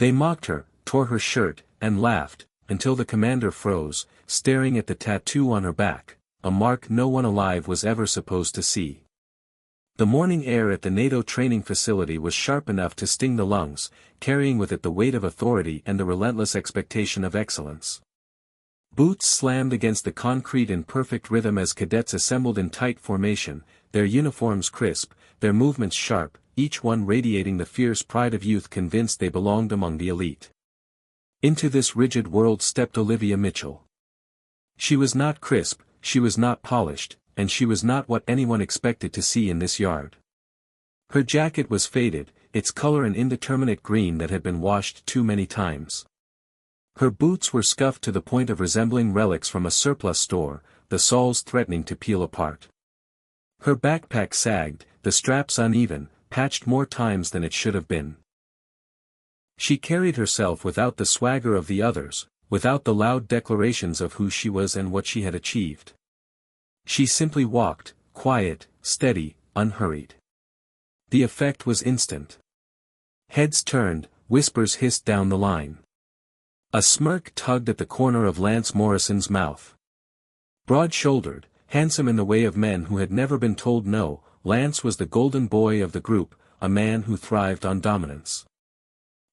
They mocked her, tore her shirt, and laughed, until the commander froze, staring at the tattoo on her back, a mark no one alive was ever supposed to see. The morning air at the NATO training facility was sharp enough to sting the lungs, carrying with it the weight of authority and the relentless expectation of excellence. Boots slammed against the concrete in perfect rhythm as cadets assembled in tight formation, their uniforms crisp, their movements sharp, each one radiating the fierce pride of youth convinced they belonged among the elite. Into this rigid world stepped Olivia Mitchell. She was not crisp, she was not polished, and she was not what anyone expected to see in this yard. Her jacket was faded, its color an indeterminate green that had been washed too many times. Her boots were scuffed to the point of resembling relics from a surplus store, the soles threatening to peel apart. Her backpack sagged, the straps uneven, patched more times than it should have been. She carried herself without the swagger of the others, without the loud declarations of who she was and what she had achieved. She simply walked, quiet, steady, unhurried. The effect was instant. Heads turned, whispers hissed down the line. A smirk tugged at the corner of Lance Morrison's mouth. Broad-shouldered, handsome in the way of men who had never been told no, Lance was the golden boy of the group, a man who thrived on dominance.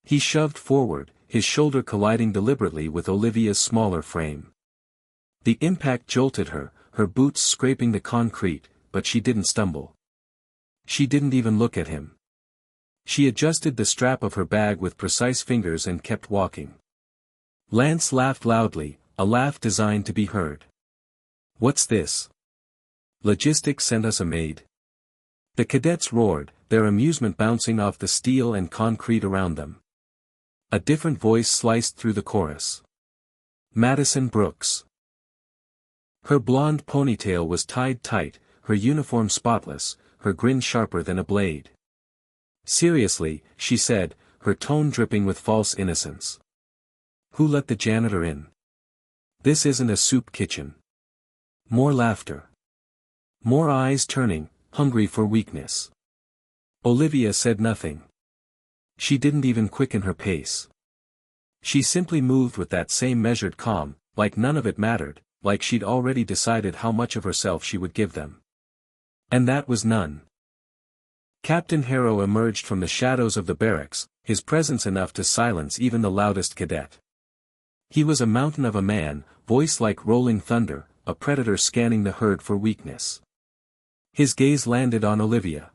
He shoved forward, his shoulder colliding deliberately with Olivia's smaller frame. The impact jolted her, her boots scraping the concrete, but she didn't stumble. She didn't even look at him. She adjusted the strap of her bag with precise fingers and kept walking. Lance laughed loudly, a laugh designed to be heard. "What's this? Logistics sent us a maid." The cadets roared, their amusement bouncing off the steel and concrete around them. A different voice sliced through the chorus. Madison Brooks. Her blonde ponytail was tied tight, her uniform spotless, her grin sharper than a blade. "Seriously," she said, her tone dripping with false innocence. "Who let the janitor in? This isn't a soup kitchen." More laughter. More eyes turning, hungry for weakness. Olivia said nothing. She didn't even quicken her pace. She simply moved with that same measured calm, like none of it mattered, like she'd already decided how much of herself she would give them. And that was none. Captain Harrow emerged from the shadows of the barracks, his presence enough to silence even the loudest cadet. He was a mountain of a man, voice like rolling thunder, a predator scanning the herd for weakness. His gaze landed on Olivia.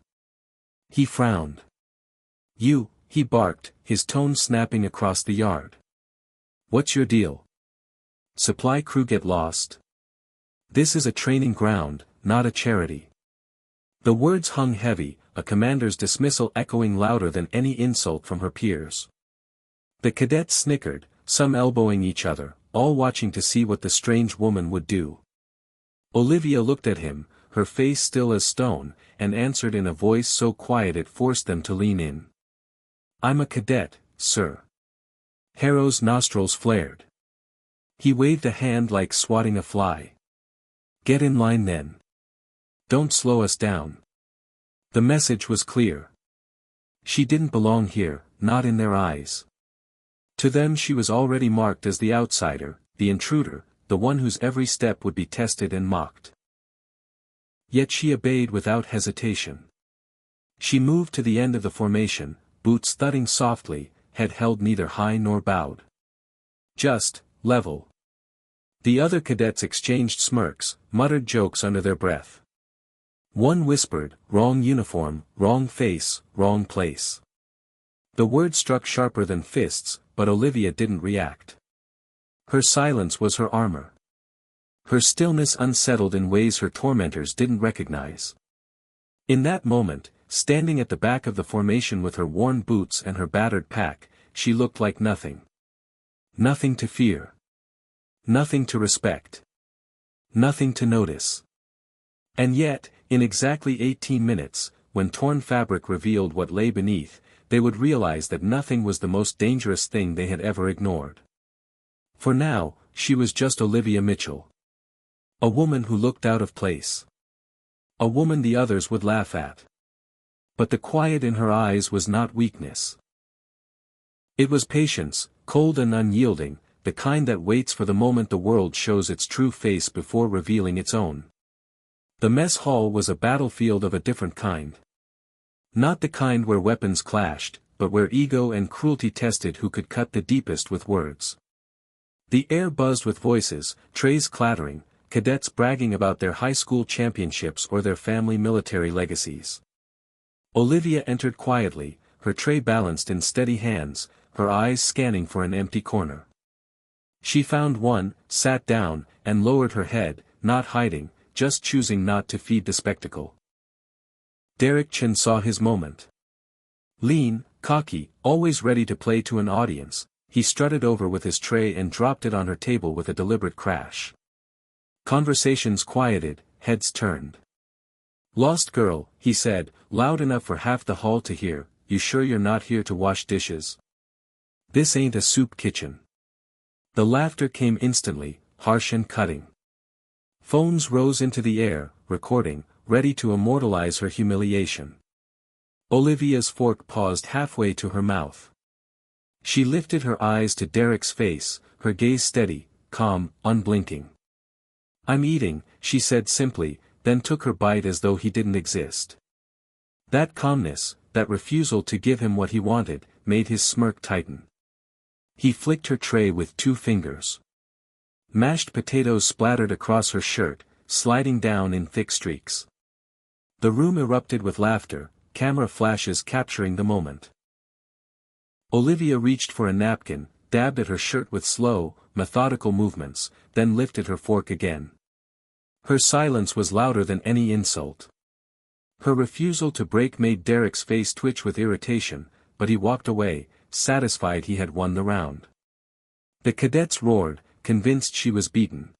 He frowned. "You," he barked, his tone snapping across the yard. "What's your deal? Supply crew get lost? This is a training ground, not a charity." The words hung heavy, a commander's dismissal echoing louder than any insult from her peers. The cadets snickered, some elbowing each other, all watching to see what the strange woman would do. Olivia looked at him, her face still as stone, and answered in a voice so quiet it forced them to lean in. "I'm a cadet, sir." Harrow's nostrils flared. He waved a hand like swatting a fly. "Get in line then. Don't slow us down." The message was clear. She didn't belong here, not in their eyes. To them she was already marked as the outsider, the intruder, the one whose every step would be tested and mocked. Yet she obeyed without hesitation. She moved to the end of the formation, boots thudding softly, head held neither high nor bowed. Just, level. The other cadets exchanged smirks, muttered jokes under their breath. One whispered, "Wrong uniform, wrong face, wrong place." The word struck sharper than fists, but Olivia didn't react. Her silence was her armor. Her stillness unsettled in ways her tormentors didn't recognize. In that moment, standing at the back of the formation with her worn boots and her battered pack, she looked like nothing. Nothing to fear. Nothing to respect. Nothing to notice. And yet, in exactly 18 minutes, when torn fabric revealed what lay beneath, they would realize that nothing was the most dangerous thing they had ever ignored. For now, she was just Olivia Mitchell. A woman who looked out of place. A woman the others would laugh at. But the quiet in her eyes was not weakness. It was patience, cold and unyielding, the kind that waits for the moment the world shows its true face before revealing its own. The mess hall was a battlefield of a different kind. Not the kind where weapons clashed, but where ego and cruelty tested who could cut the deepest with words. The air buzzed with voices, trays clattering, cadets bragging about their high school championships or their family military legacies. Olivia entered quietly, her tray balanced in steady hands, her eyes scanning for an empty corner. She found one, sat down, and lowered her head, not hiding, just choosing not to feed the spectacle. Derek Chin saw his moment. Lean, cocky, always ready to play to an audience, he strutted over with his tray and dropped it on her table with a deliberate crash. Conversations quieted, heads turned. "Lost girl," he said, loud enough for half the hall to hear, "you sure you're not here to wash dishes? This ain't a soup kitchen." The laughter came instantly, harsh and cutting. Phones rose into the air, recording, ready to immortalize her humiliation. Olivia's fork paused halfway to her mouth. She lifted her eyes to Derek's face, her gaze steady, calm, unblinking. "I'm eating," she said simply, then took her bite as though he didn't exist. That calmness, that refusal to give him what he wanted, made his smirk tighten. He flicked her tray with 2 fingers. Mashed potatoes splattered across her shirt, sliding down in thick streaks. The room erupted with laughter, camera flashes capturing the moment. Olivia reached for a napkin, dabbed at her shirt with slow, methodical movements, then lifted her fork again. Her silence was louder than any insult. Her refusal to break made Derek's face twitch with irritation, but he walked away, satisfied he had won the round. The cadets roared, convinced she was beaten.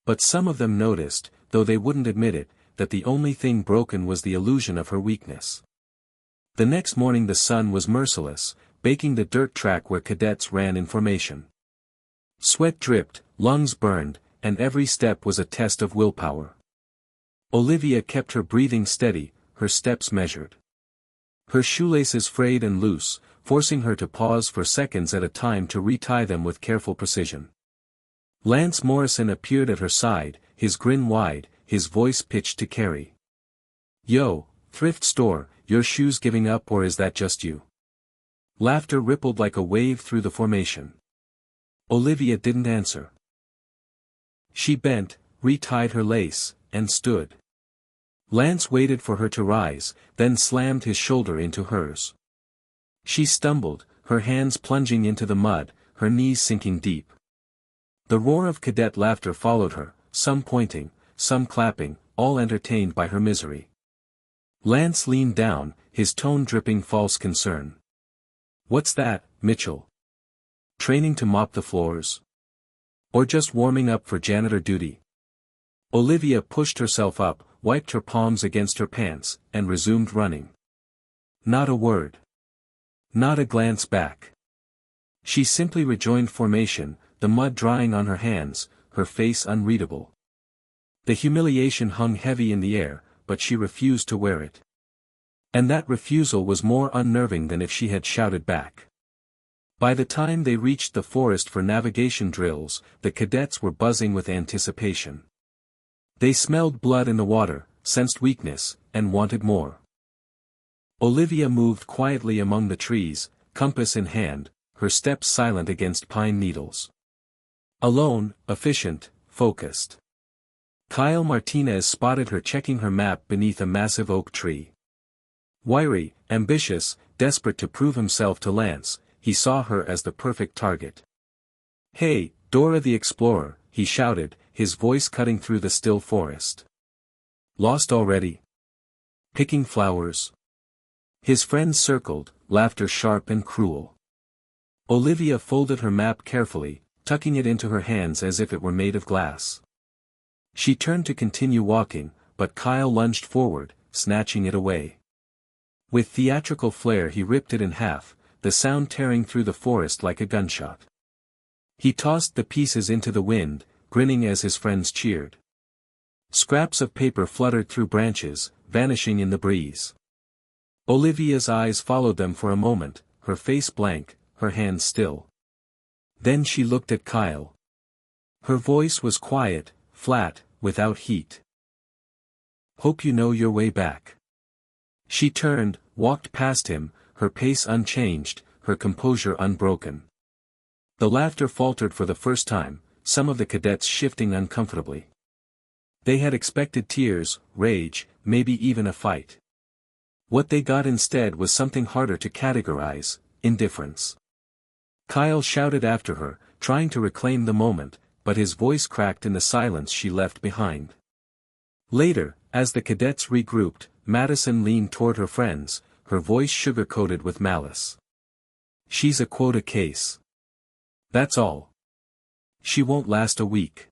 But some of them noticed, though they wouldn't admit it, that the only thing broken was the illusion of her weakness. The next morning the sun was merciless, baking the dirt track where cadets ran in formation. Sweat dripped, lungs burned, and every step was a test of willpower. Olivia kept her breathing steady, her steps measured. Her shoelaces frayed and loose, forcing her to pause for seconds at a time to retie them with careful precision. Lance Morrison appeared at her side, his grin wide, his voice pitched to carry. "Yo, thrift store, your shoes giving up or is that just you?" Laughter rippled like a wave through the formation. Olivia didn't answer. She bent, retied her lace, and stood. Lance waited for her to rise, then slammed his shoulder into hers. She stumbled, her hands plunging into the mud, her knees sinking deep. The roar of cadet laughter followed her, some pointing, some clapping, all entertained by her misery. Lance leaned down, his tone dripping false concern. "What's that, Mitchell? Training to mop the floors? Or just warming up for janitor duty?" Olivia pushed herself up, wiped her palms against her pants, and resumed running. Not a word. Not a glance back. She simply rejoined formation, the mud drying on her hands, her face unreadable. The humiliation hung heavy in the air, but she refused to wear it. And that refusal was more unnerving than if she had shouted back. By the time they reached the forest for navigation drills, the cadets were buzzing with anticipation. They smelled blood in the water, sensed weakness, and wanted more. Olivia moved quietly among the trees, compass in hand, her steps silent against pine needles. Alone, efficient, focused. Kyle Martinez spotted her checking her map beneath a massive oak tree. Wiry, ambitious, desperate to prove himself to Lance, he saw her as the perfect target. "Hey, Dora the Explorer," he shouted, his voice cutting through the still forest. "Lost already? Picking flowers?" His friends circled, laughter sharp and cruel. Olivia folded her map carefully, tucking it into her hands as if it were made of glass. She turned to continue walking, but Kyle lunged forward, snatching it away. With theatrical flair he ripped it in half, the sound tearing through the forest like a gunshot. He tossed the pieces into the wind, grinning as his friends cheered. Scraps of paper fluttered through branches, vanishing in the breeze. Olivia's eyes followed them for a moment, her face blank, her hands still. Then she looked at Kyle. Her voice was quiet, flat, without heat. "Hope you know your way back." She turned, walked past him, her pace unchanged, her composure unbroken. The laughter faltered for the first time, some of the cadets shifting uncomfortably. They had expected tears, rage, maybe even a fight. What they got instead was something harder to categorize: indifference. Kyle shouted after her, trying to reclaim the moment, but his voice cracked in the silence she left behind. Later, as the cadets regrouped, Madison leaned toward her friends, her voice sugar-coated with malice. "She's a quota case. That's all. She won't last a week."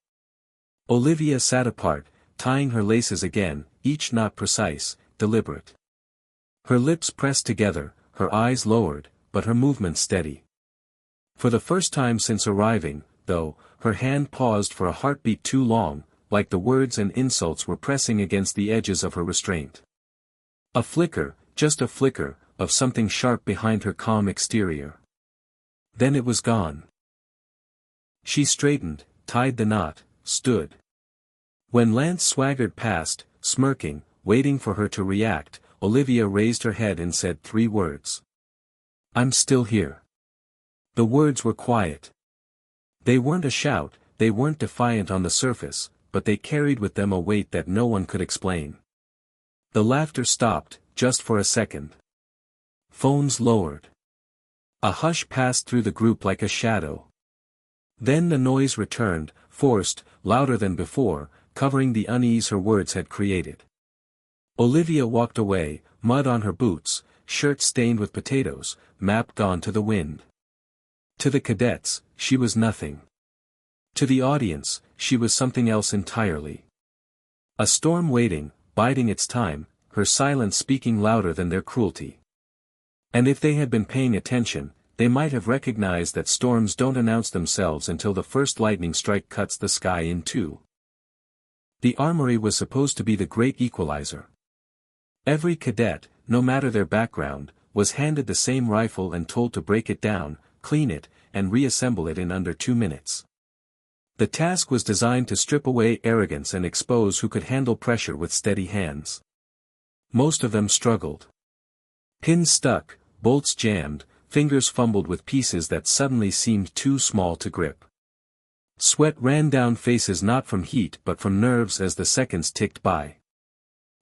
Olivia sat apart, tying her laces again, each knot precise, deliberate. Her lips pressed together, her eyes lowered, but her movements steady. For the first time since arriving, though, her hand paused for a heartbeat too long, like the words and insults were pressing against the edges of her restraint. A flicker, just a flicker, of something sharp behind her calm exterior. Then it was gone. She straightened, tied the knot, stood. When Lance swaggered past, smirking, waiting for her to react, Olivia raised her head and said 3 words. "I'm still here." The words were quiet. They weren't a shout, they weren't defiant on the surface, but they carried with them a weight that no one could explain. The laughter stopped, just for a second. Phones lowered. A hush passed through the group like a shadow. Then the noise returned, forced, louder than before, covering the unease her words had created. Olivia walked away, mud on her boots, shirt stained with potatoes, map gone to the wind. To the cadets, she was nothing. To the audience, she was something else entirely. A storm waiting, biding its time, her silence speaking louder than their cruelty. And if they had been paying attention, they might have recognized that storms don't announce themselves until the first lightning strike cuts the sky in two. The armory was supposed to be the great equalizer. Every cadet, no matter their background, was handed the same rifle and told to break it down, clean it, and reassemble it in under 2 minutes. The task was designed to strip away arrogance and expose who could handle pressure with steady hands. Most of them struggled. Pins stuck, bolts jammed, fingers fumbled with pieces that suddenly seemed too small to grip. Sweat ran down faces not from heat but from nerves as the seconds ticked by.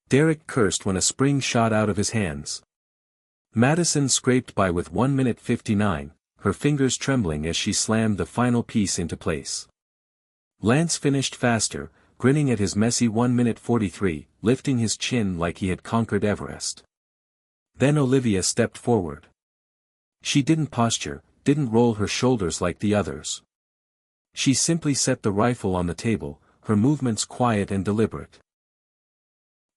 Derek cursed when a spring shot out of his hands. Madison scraped by with 1 minute 59, her fingers trembling as she slammed the final piece into place. Lance finished faster, grinning at his messy 1 minute 43, lifting his chin like he had conquered Everest. Then Olivia stepped forward. She didn't posture, didn't roll her shoulders like the others. She simply set the rifle on the table, her movements quiet and deliberate.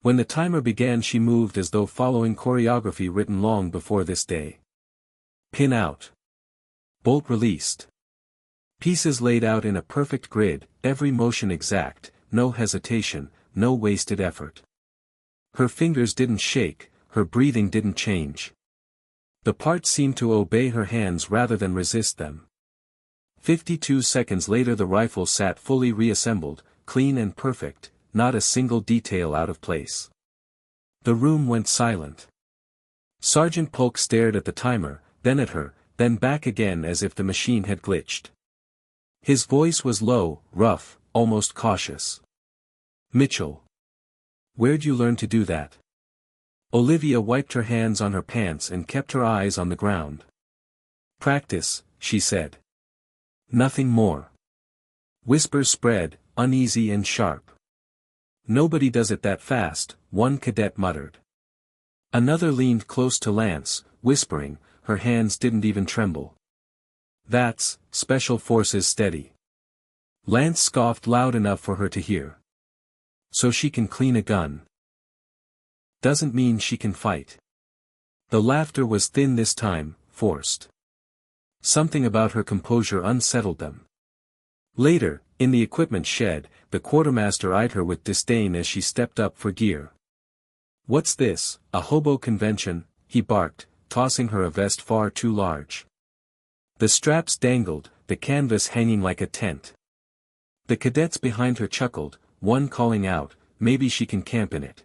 When the timer began she moved as though following choreography written long before this day. Pin out. Bolt released. Pieces laid out in a perfect grid, every motion exact, no hesitation, no wasted effort. Her fingers didn't shake, her breathing didn't change. The parts seemed to obey her hands rather than resist them. 52 seconds later the rifle sat fully reassembled, clean and perfect, not a single detail out of place. The room went silent. Sergeant Polk stared at the timer, then at her, then back again as if the machine had glitched. His voice was low, rough, almost cautious. "Mitchell. Where'd you learn to do that?" Olivia wiped her hands on her pants and kept her eyes on the ground. "Practice," she said. "Nothing more." Whispers spread, uneasy and sharp. "Nobody does it that fast," one cadet muttered. Another leaned close to Lance, whispering, her hands didn't even tremble. "That's Special Forces steady." Lance scoffed loud enough for her to hear. "So she can clean a gun. Doesn't mean she can fight." The laughter was thin this time, forced. Something about her composure unsettled them. Later, in the equipment shed, the quartermaster eyed her with disdain as she stepped up for gear. "What's this, a hobo convention?" he barked, tossing her a vest far too large. The straps dangled, the canvas hanging like a tent. The cadets behind her chuckled, one calling out, "Maybe she can camp in it."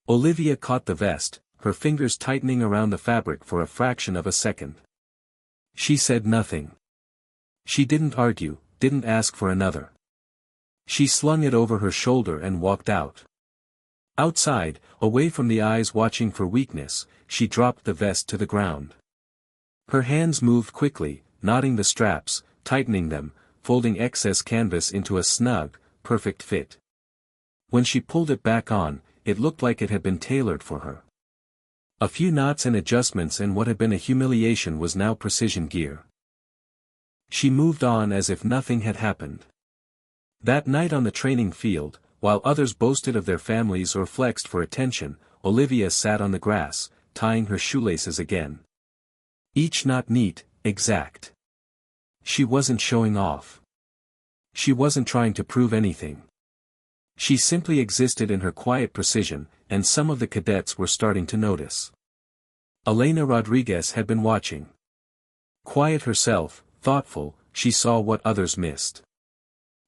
Olivia caught the vest, her fingers tightening around the fabric for a fraction of a second. She said nothing. She didn't argue, didn't ask for another. She slung it over her shoulder and walked out. Outside, away from the eyes watching for weakness, she dropped the vest to the ground. Her hands moved quickly, knotting the straps, tightening them, folding excess canvas into a snug, perfect fit. When she pulled it back on, it looked like it had been tailored for her. A few knots and adjustments, and what had been a humiliation was now precision gear. She moved on as if nothing had happened. That night on the training field, while others boasted of their families or flexed for attention, Olivia sat on the grass, tying her shoelaces again. Each knot neat, exact. She wasn't showing off. She wasn't trying to prove anything. She simply existed in her quiet precision, and some of the cadets were starting to notice. Elena Rodriguez had been watching. Quiet herself, thoughtful, she saw what others missed.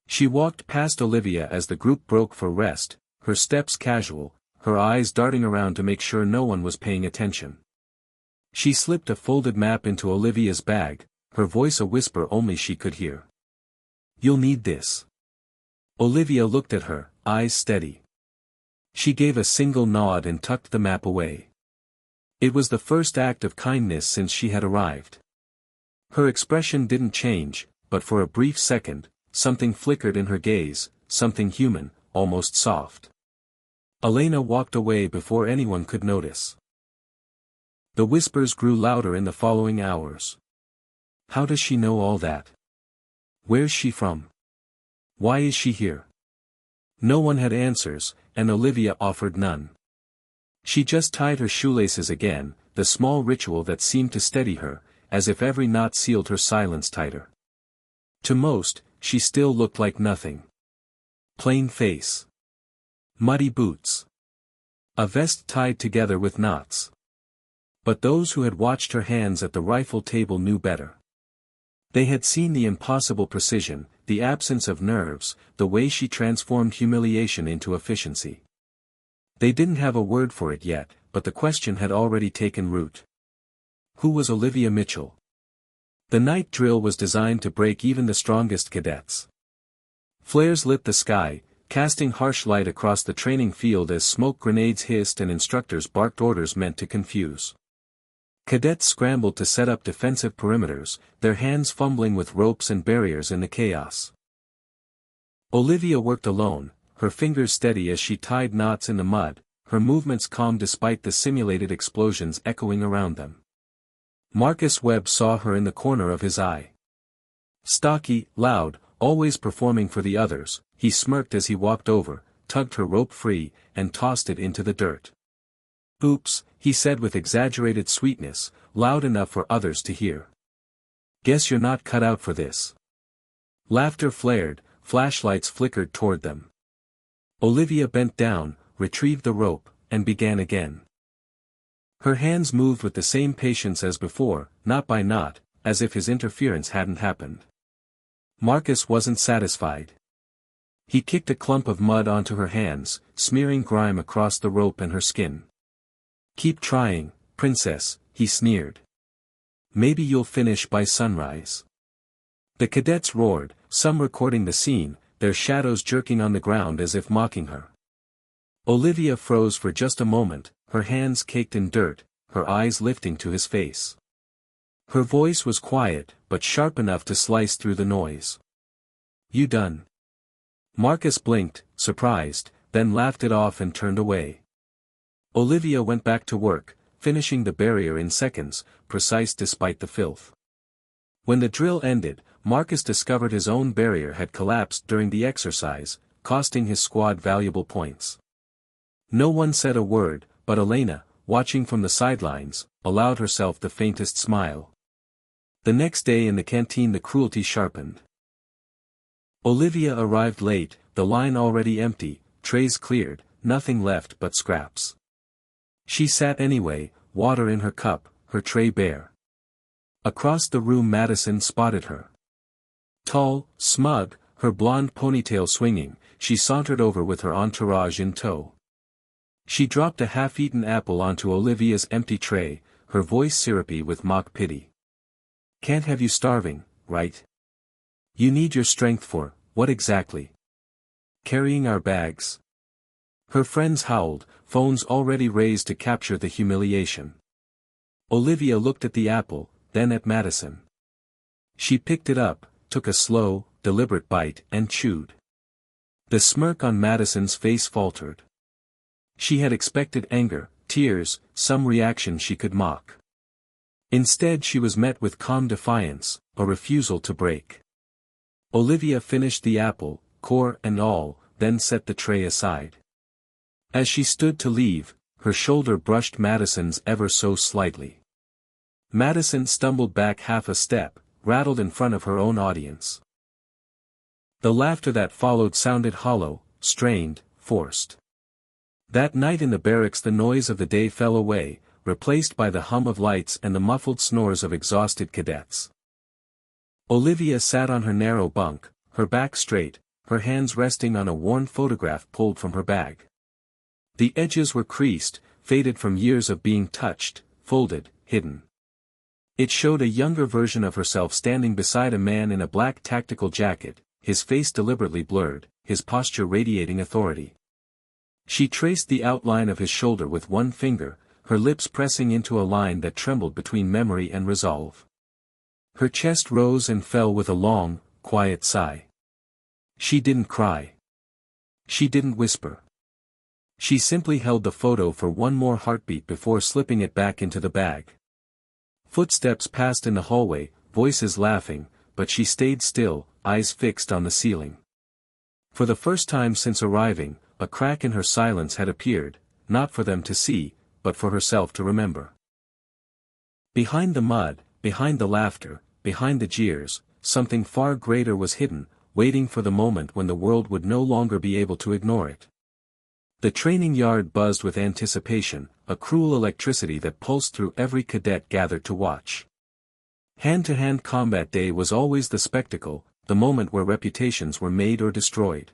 She walked past Olivia as the group broke for rest, her steps casual, her eyes darting around to make sure no one was paying attention. She slipped a folded map into Olivia's bag, her voice a whisper only she could hear. "You'll need this." Olivia looked at her, eyes steady. She gave a single nod and tucked the map away. It was the first act of kindness since she had arrived. Her expression didn't change, but for a brief second, something flickered in her gaze, something human, almost soft. Elena walked away before anyone could notice. The whispers grew louder in the following hours. How does she know all that? Where's she from? Why is she here? No one had answers, and Olivia offered none. She just tied her shoelaces again, the small ritual that seemed to steady her, as if every knot sealed her silence tighter. To most, she still looked like nothing. Plain face. Muddy boots. A vest tied together with knots. But those who had watched her hands at the rifle table knew better. They had seen the impossible precision, the absence of nerves, the way she transformed humiliation into efficiency. They didn't have a word for it yet, but the question had already taken root. Who was Olivia Mitchell? The night drill was designed to break even the strongest cadets. Flares lit the sky, casting harsh light across the training field as smoke grenades hissed and instructors barked orders meant to confuse. Cadets scrambled to set up defensive perimeters, their hands fumbling with ropes and barriers in the chaos. Olivia worked alone, her fingers steady as she tied knots in the mud, her movements calm despite the simulated explosions echoing around them. Marcus Webb saw her in the corner of his eye. Stocky, loud, always performing for the others, he smirked as he walked over, tugged her rope free, and tossed it into the dirt. "Oops," he said with exaggerated sweetness, loud enough for others to hear. "Guess you're not cut out for this." Laughter flared, flashlights flickered toward them. Olivia bent down, retrieved the rope, and began again. Her hands moved with the same patience as before, knot by knot, as if his interference hadn't happened. Marcus wasn't satisfied. He kicked a clump of mud onto her hands, smearing grime across the rope and her skin. "Keep trying, princess," he sneered. "Maybe you'll finish by sunrise." The cadets roared, some recording the scene, their shadows jerking on the ground as if mocking her. Olivia froze for just a moment, her hands caked in dirt, her eyes lifting to his face. Her voice was quiet, but sharp enough to slice through the noise. "You done?" Marcus blinked, surprised, then laughed it off and turned away. Olivia went back to work, finishing the barrier in seconds, precise despite the filth. When the drill ended, Marcus discovered his own barrier had collapsed during the exercise, costing his squad valuable points. No one said a word, but Elena, watching from the sidelines, allowed herself the faintest smile. The next day in the canteen the cruelty sharpened. Olivia arrived late, the line already empty, trays cleared, nothing left but scraps. She sat anyway, water in her cup, her tray bare. Across the room Madison spotted her. Tall, smug, her blonde ponytail swinging, she sauntered over with her entourage in tow. She dropped a half-eaten apple onto Olivia's empty tray, her voice syrupy with mock pity. "Can't have you starving, right? You need your strength for, what exactly? Carrying our bags?" Her friends howled, phones already raised to capture the humiliation. Olivia looked at the apple, then at Madison. She picked it up, took a slow, deliberate bite and chewed. The smirk on Madison's face faltered. She had expected anger, tears, some reaction she could mock. Instead she was met with calm defiance, a refusal to break. Olivia finished the apple, core and all, then set the tray aside. As she stood to leave, her shoulder brushed Madison's ever so slightly. Madison stumbled back half a step, rattled in front of her own audience. The laughter that followed sounded hollow, strained, forced. That night in the barracks the noise of the day fell away, replaced by the hum of lights and the muffled snores of exhausted cadets. Olivia sat on her narrow bunk, her back straight, her hands resting on a worn photograph pulled from her bag. The edges were creased, faded from years of being touched, folded, hidden. It showed a younger version of herself standing beside a man in a black tactical jacket, his face deliberately blurred, his posture radiating authority. She traced the outline of his shoulder with one finger, her lips pressing into a line that trembled between memory and resolve. Her chest rose and fell with a long, quiet sigh. She didn't cry. She didn't whisper. She simply held the photo for one more heartbeat before slipping it back into the bag. Footsteps passed in the hallway, voices laughing, but she stayed still, eyes fixed on the ceiling. For the first time since arriving, a crack in her silence had appeared, not for them to see, but for herself to remember. Behind the mud, behind the laughter, behind the jeers, something far greater was hidden, waiting for the moment when the world would no longer be able to ignore it. The training yard buzzed with anticipation, a cruel electricity that pulsed through every cadet gathered to watch. Hand-to-hand combat day was always the spectacle, the moment where reputations were made or destroyed.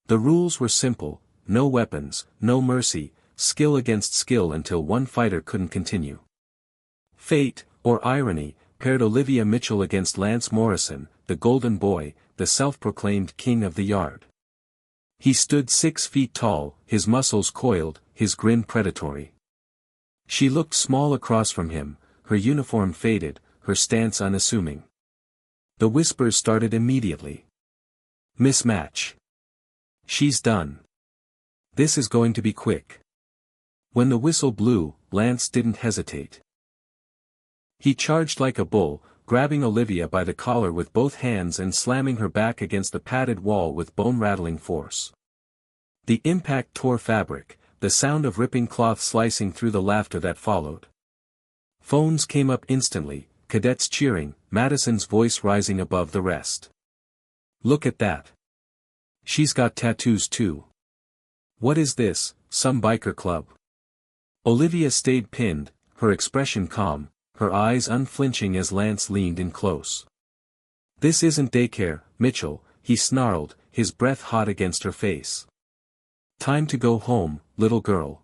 The rules were simple, no weapons, no mercy, skill against skill until one fighter couldn't continue. Fate, or irony, paired Olivia Mitchell against Lance Morrison, the golden boy, the self-proclaimed king of the yard. He stood 6 feet tall, his muscles coiled, his grin predatory. She looked small across from him, her uniform faded, her stance unassuming. The whispers started immediately. "Mismatch. She's done. This is going to be quick." When the whistle blew, Lance didn't hesitate. He charged like a bull, grabbing Olivia by the collar with both hands and slamming her back against the padded wall with bone-rattling force. The impact tore fabric, the sound of ripping cloth slicing through the laughter that followed. Phones came up instantly, cadets cheering, Madison's voice rising above the rest. "Look at that. She's got tattoos too. What is this, some biker club?" Olivia stayed pinned, her expression calm, her eyes unflinching as Lance leaned in close. "This isn't daycare, Mitchell," he snarled, his breath hot against her face. "Time to go home, little girl."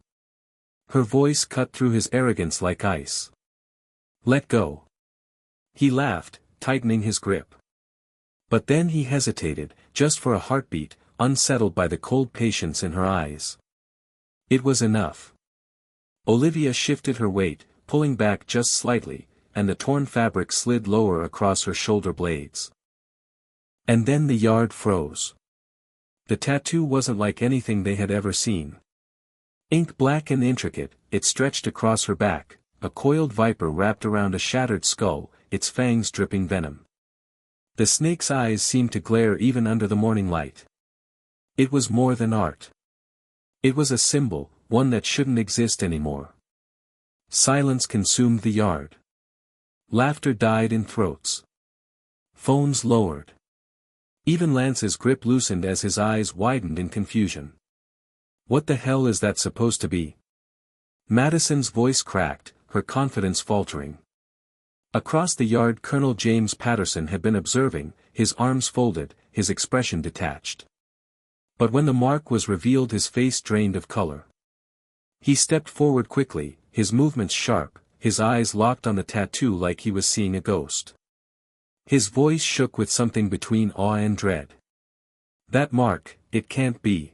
Her voice cut through his arrogance like ice. "Let go." He laughed, tightening his grip. But then he hesitated, just for a heartbeat, unsettled by the cold patience in her eyes. It was enough. Olivia shifted her weight, pulling back just slightly, and the torn fabric slid lower across her shoulder blades. And then the yard froze. The tattoo wasn't like anything they had ever seen. Ink black and intricate, it stretched across her back, a coiled viper wrapped around a shattered skull, its fangs dripping venom. The snake's eyes seemed to glare even under the morning light. It was more than art. It was a symbol, one that shouldn't exist anymore. Silence consumed the yard. Laughter died in throats. Phones lowered. Even Lance's grip loosened as his eyes widened in confusion. "What the hell is that supposed to be?" Madison's voice cracked, her confidence faltering. Across the yard Colonel James Patterson had been observing, his arms folded, his expression detached. But when the mark was revealed his face drained of color. He stepped forward quickly, his movements sharp, his eyes locked on the tattoo like he was seeing a ghost. His voice shook with something between awe and dread. "That mark, it can't be."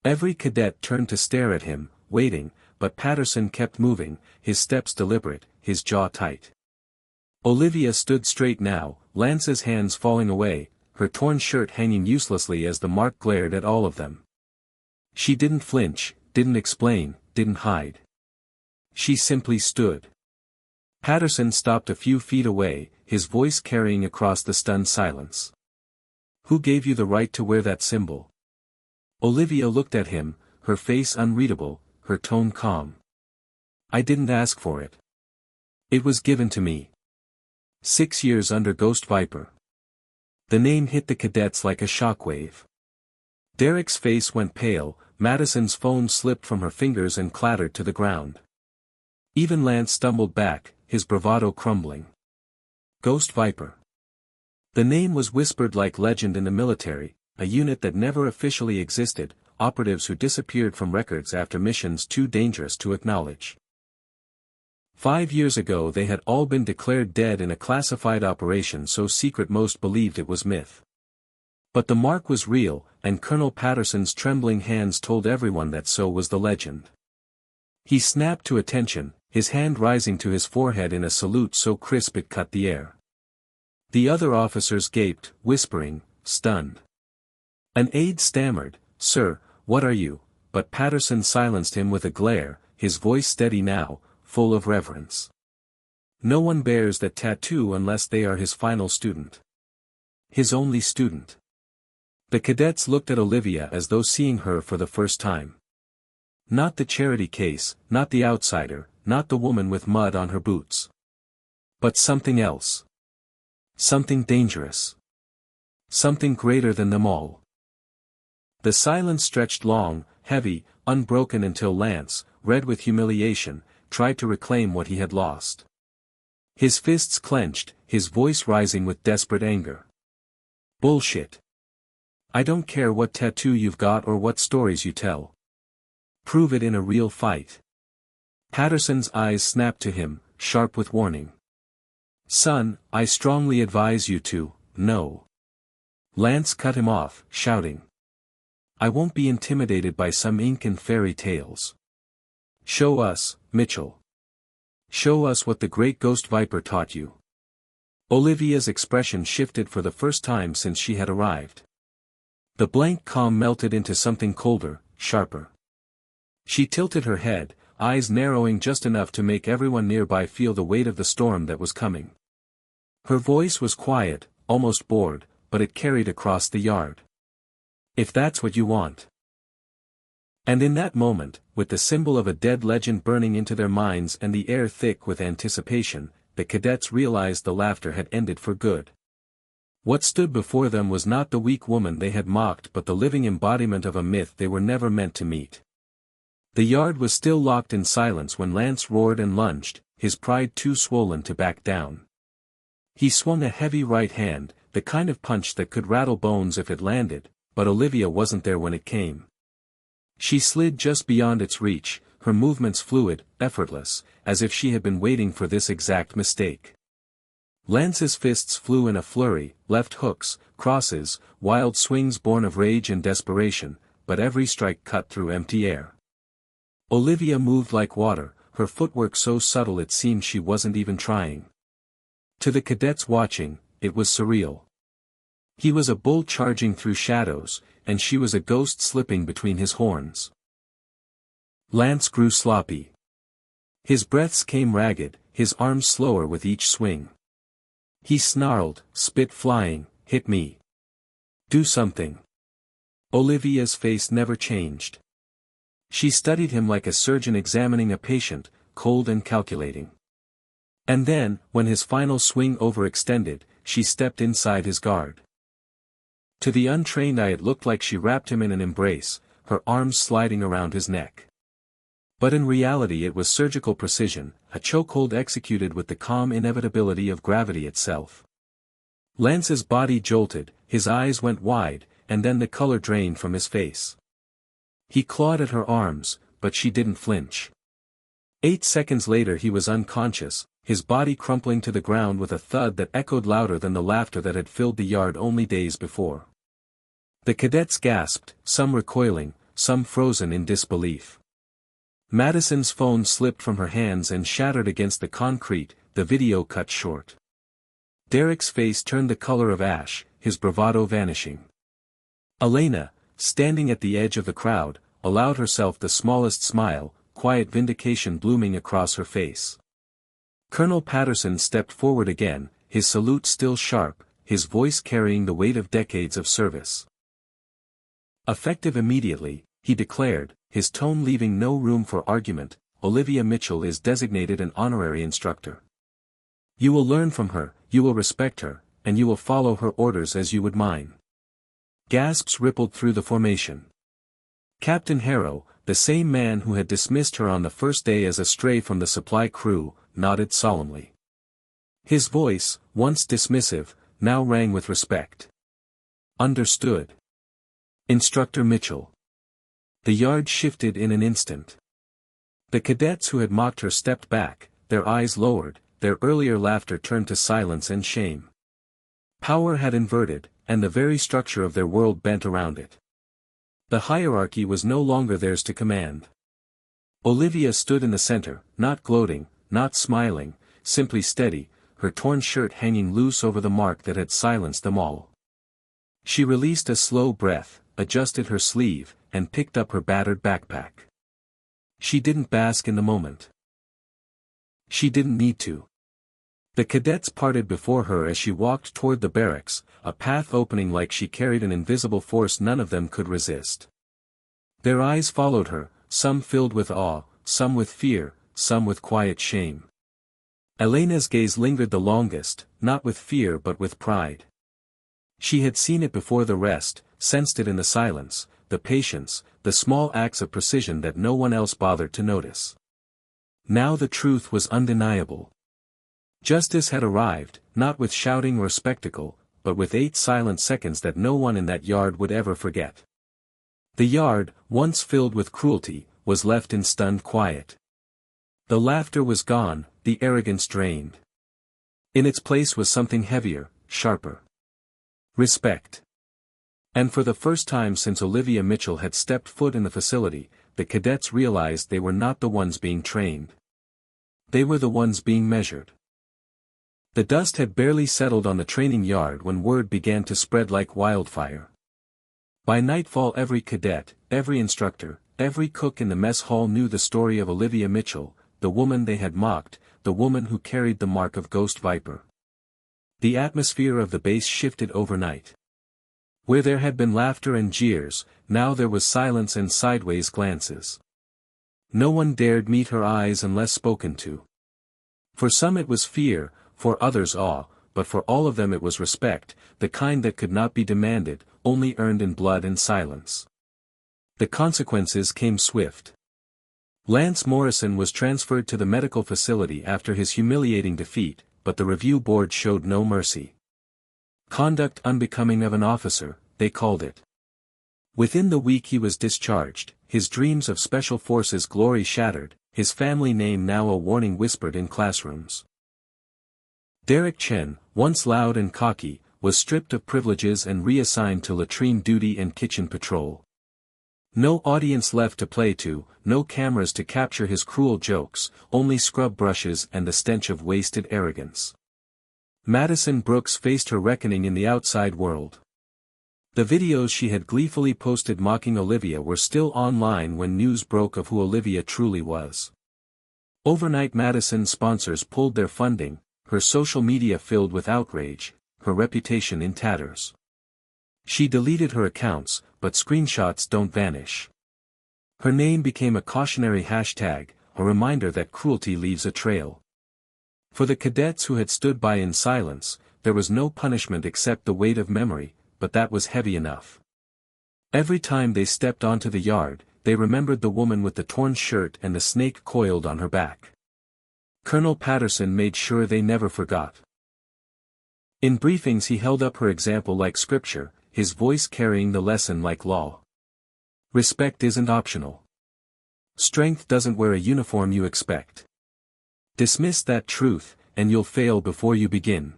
Every cadet turned to stare at him, waiting, but Patterson kept moving, his steps deliberate, his jaw tight. Olivia stood straight now, Lance's hands falling away, her torn shirt hanging uselessly as the mark glared at all of them. She didn't flinch, didn't explain, didn't hide. She simply stood. Patterson stopped a few feet away, his voice carrying across the stunned silence. "Who gave you the right to wear that symbol?" Olivia looked at him, her face unreadable, her tone calm. "I didn't ask for it. It was given to me. 6 years under Ghost Viper." The name hit the cadets like a shockwave. Derek's face went pale, Madison's phone slipped from her fingers and clattered to the ground. Even Lance stumbled back, his bravado crumbling. Ghost Viper. The name was whispered like legend in the military, a unit that never officially existed, operatives who disappeared from records after missions too dangerous to acknowledge. 5 years ago they had all been declared dead in a classified operation so secret most believed it was myth. But the mark was real, and Colonel Patterson's trembling hands told everyone that so was the legend. He snapped to attention, his hand rising to his forehead in a salute so crisp it cut the air. The other officers gaped, whispering, stunned. An aide stammered, "Sir, what are you?" But Patterson silenced him with a glare, his voice steady now, full of reverence. "No one bears that tattoo unless they are his final student. His only student." The cadets looked at Olivia as though seeing her for the first time. Not the charity case, not the outsider, not the woman with mud on her boots. But something else. Something dangerous. Something greater than them all. The silence stretched long, heavy, unbroken until Lance, red with humiliation, tried to reclaim what he had lost. His fists clenched, his voice rising with desperate anger. "Bullshit. I don't care what tattoo you've got or what stories you tell. Prove it in a real fight." Patterson's eyes snapped to him, sharp with warning. "Son, I strongly advise you to, no." Lance cut him off, shouting. "I won't be intimidated by some ink and fairy tales. Show us, Mitchell. Show us what the great Ghost Viper taught you." Olivia's expression shifted for the first time since she had arrived. The blank calm melted into something colder, sharper. She tilted her head, eyes narrowing just enough to make everyone nearby feel the weight of the storm that was coming. Her voice was quiet, almost bored, but it carried across the yard. "If that's what you want." And in that moment, with the symbol of a dead legend burning into their minds and the air thick with anticipation, the cadets realized the laughter had ended for good. What stood before them was not the weak woman they had mocked but the living embodiment of a myth they were never meant to meet. The yard was still locked in silence when Lance roared and lunged, his pride too swollen to back down. He swung a heavy right hand, the kind of punch that could rattle bones if it landed, but Olivia wasn't there when it came. She slid just beyond its reach, her movements fluid, effortless, as if she had been waiting for this exact mistake. Lance's fists flew in a flurry, left hooks, crosses, wild swings born of rage and desperation, but every strike cut through empty air. Olivia moved like water, her footwork so subtle it seemed she wasn't even trying. To the cadets watching, it was surreal. He was a bull charging through shadows, and she was a ghost slipping between his horns. Lance grew sloppy. His breaths came ragged, his arms slower with each swing. He snarled, spit flying, "Hit me. Do something." Olivia's face never changed. She studied him like a surgeon examining a patient, cold and calculating. And then, when his final swing overextended, she stepped inside his guard. To the untrained eye it looked like she wrapped him in an embrace, her arms sliding around his neck. But in reality it was surgical precision, a chokehold executed with the calm inevitability of gravity itself. Lance's body jolted, his eyes went wide, and then the color drained from his face. He clawed at her arms, but she didn't flinch. 8 seconds later he was unconscious, his body crumpling to the ground with a thud that echoed louder than the laughter that had filled the yard only days before. The cadets gasped, some recoiling, some frozen in disbelief. Madison's phone slipped from her hands and shattered against the concrete, the video cut short. Derek's face turned the color of ash, his bravado vanishing. Elena, standing at the edge of the crowd, allowed herself the smallest smile, quiet vindication blooming across her face. Colonel Patterson stepped forward again, his salute still sharp, his voice carrying the weight of decades of service. Effective immediately, he declared, his tone leaving no room for argument, Olivia Mitchell is designated an honorary instructor. You will learn from her, you will respect her, and you will follow her orders as you would mine. Gasps rippled through the formation. Captain Harrow, the same man who had dismissed her on the first day as a stray from the supply crew, nodded solemnly. His voice, once dismissive, now rang with respect. Understood. Instructor Mitchell. The yard shifted in an instant. The cadets who had mocked her stepped back, their eyes lowered, their earlier laughter turned to silence and shame. Power had inverted, and the very structure of their world bent around it. The hierarchy was no longer theirs to command. Olivia stood in the center, not gloating, not smiling, simply steady, her torn shirt hanging loose over the mark that had silenced them all. She released a slow breath, adjusted her sleeve, and picked up her battered backpack. She didn't bask in the moment. She didn't need to. The cadets parted before her as she walked toward the barracks, a path opening like she carried an invisible force none of them could resist. Their eyes followed her, some filled with awe, some with fear, some with quiet shame. Elena's gaze lingered the longest, not with fear but with pride. She had seen it before the rest, sensed it in the silence, the patience, the small acts of precision that no one else bothered to notice. Now the truth was undeniable. Justice had arrived, not with shouting or spectacle, but with 8 silent seconds that no one in that yard would ever forget. The yard, once filled with cruelty, was left in stunned quiet. The laughter was gone, the arrogance drained. In its place was something heavier, sharper. Respect. And for the first time since Olivia Mitchell had stepped foot in the facility, the cadets realized they were not the ones being trained. They were the ones being measured. The dust had barely settled on the training yard when word began to spread like wildfire. By nightfall every cadet, every instructor, every cook in the mess hall knew the story of Olivia Mitchell, the woman they had mocked, the woman who carried the mark of Ghost Viper. The atmosphere of the base shifted overnight. Where there had been laughter and jeers, now there was silence and sideways glances. No one dared meet her eyes unless spoken to. For some it was fear, for others awe, but for all of them it was respect, the kind that could not be demanded, only earned in blood and silence. The consequences came swift. Lance Morrison was transferred to the medical facility after his humiliating defeat, but the review board showed no mercy. Conduct unbecoming of an officer, they called it. Within the week he was discharged, his dreams of special forces glory shattered, his family name now a warning whispered in classrooms. Derek Chen, once loud and cocky, was stripped of privileges and reassigned to latrine duty and kitchen patrol. No audience left to play to, no cameras to capture his cruel jokes, only scrub brushes and the stench of wasted arrogance. Madison Brooks faced her reckoning in the outside world. The videos she had gleefully posted mocking Olivia were still online when news broke of who Olivia truly was. Overnight Madison's sponsors pulled their funding, her social media filled with outrage, her reputation in tatters. She deleted her accounts, but screenshots don't vanish. Her name became a cautionary hashtag, a reminder that cruelty leaves a trail. For the cadets who had stood by in silence, there was no punishment except the weight of memory, but that was heavy enough. Every time they stepped onto the yard, they remembered the woman with the torn shirt and the snake coiled on her back. Colonel Patterson made sure they never forgot. In briefings he held up her example like scripture, his voice carrying the lesson like law. Respect isn't optional. Strength doesn't wear a uniform you expect. Dismiss that truth, and you'll fail before you begin.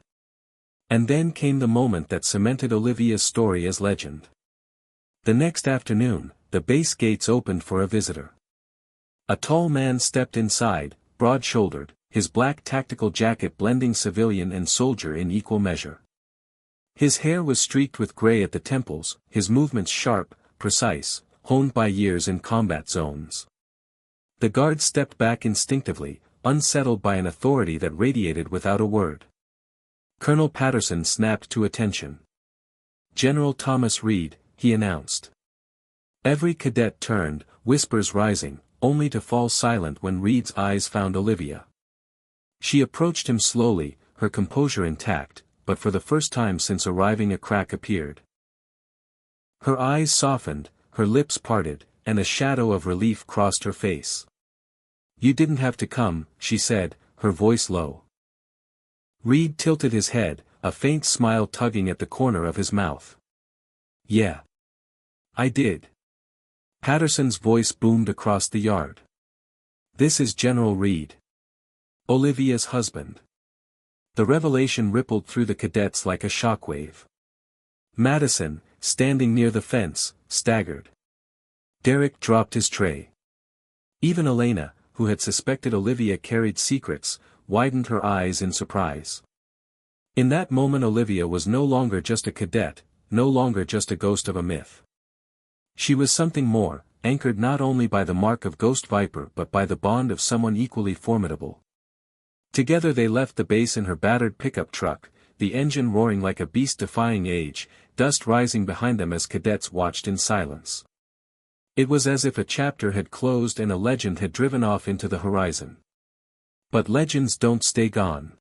And then came the moment that cemented Olivia's story as legend. The next afternoon, the base gates opened for a visitor. A tall man stepped inside, broad-shouldered, his black tactical jacket blending civilian and soldier in equal measure. His hair was streaked with gray at the temples, his movements sharp, precise, honed by years in combat zones. The guard stepped back instinctively, unsettled by an authority that radiated without a word. Colonel Patterson snapped to attention. "General Thomas Reed," he announced. Every cadet turned, whispers rising, only to fall silent when Reed's eyes found Olivia. She approached him slowly, her composure intact, but for the first time since arriving a crack appeared. Her eyes softened, her lips parted, and a shadow of relief crossed her face. "You didn't have to come," she said, her voice low. Reed tilted his head, a faint smile tugging at the corner of his mouth. "Yeah. I did." Patterson's voice boomed across the yard. "This is General Reed. Olivia's husband." The revelation rippled through the cadets like a shockwave. Madison, standing near the fence, staggered. Derek dropped his tray. Even Elena, who had suspected Olivia carried secrets, widened her eyes in surprise. In that moment Olivia was no longer just a cadet, no longer just a ghost of a myth. She was something more, anchored not only by the mark of Ghost Viper but by the bond of someone equally formidable. Together they left the base in her battered pickup truck, the engine roaring like a beast defying age, dust rising behind them as cadets watched in silence. It was as if a chapter had closed and a legend had driven off into the horizon. But legends don't stay gone.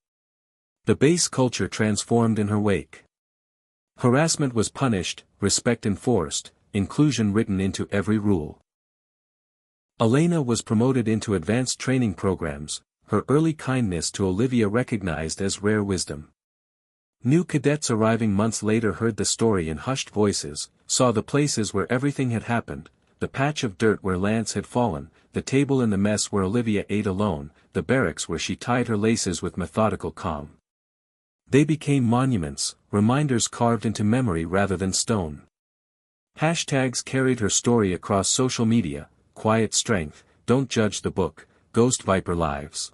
The base culture transformed in her wake. Harassment was punished, respect enforced, inclusion written into every rule. Elena was promoted into advanced training programs, her early kindness to Olivia recognized as rare wisdom. New cadets arriving months later heard the story in hushed voices, saw the places where everything had happened, the patch of dirt where Lance had fallen, the table in the mess where Olivia ate alone, the barracks where she tied her laces with methodical calm. They became monuments, reminders carved into memory rather than stone. Hashtags carried her story across social media: quiet strength, don't judge the book, Ghost Viper lives.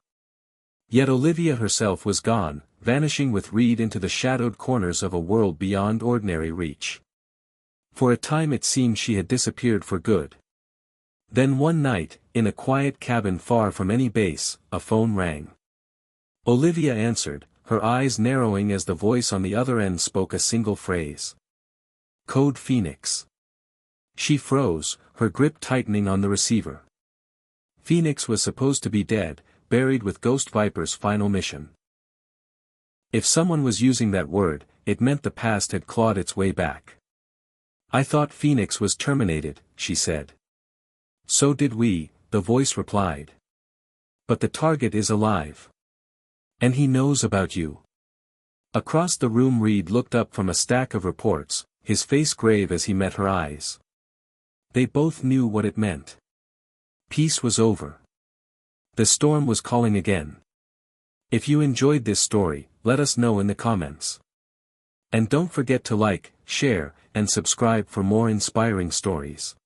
Yet Olivia herself was gone, vanishing with Reed into the shadowed corners of a world beyond ordinary reach. For a time it seemed she had disappeared for good. Then one night, in a quiet cabin far from any base, a phone rang. Olivia answered, her eyes narrowing as the voice on the other end spoke a single phrase. "Code Phoenix." She froze, her grip tightening on the receiver. Phoenix was supposed to be dead, buried with Ghost Viper's final mission. If someone was using that word, it meant the past had clawed its way back. "I thought Phoenix was terminated," she said. "So did we," the voice replied. "But the target is alive. And he knows about you." Across the room Reed looked up from a stack of reports, his face grave as he met her eyes. They both knew what it meant. Peace was over. The storm was calling again. If you enjoyed this story, let us know in the comments. And don't forget to like, share, and subscribe for more inspiring stories.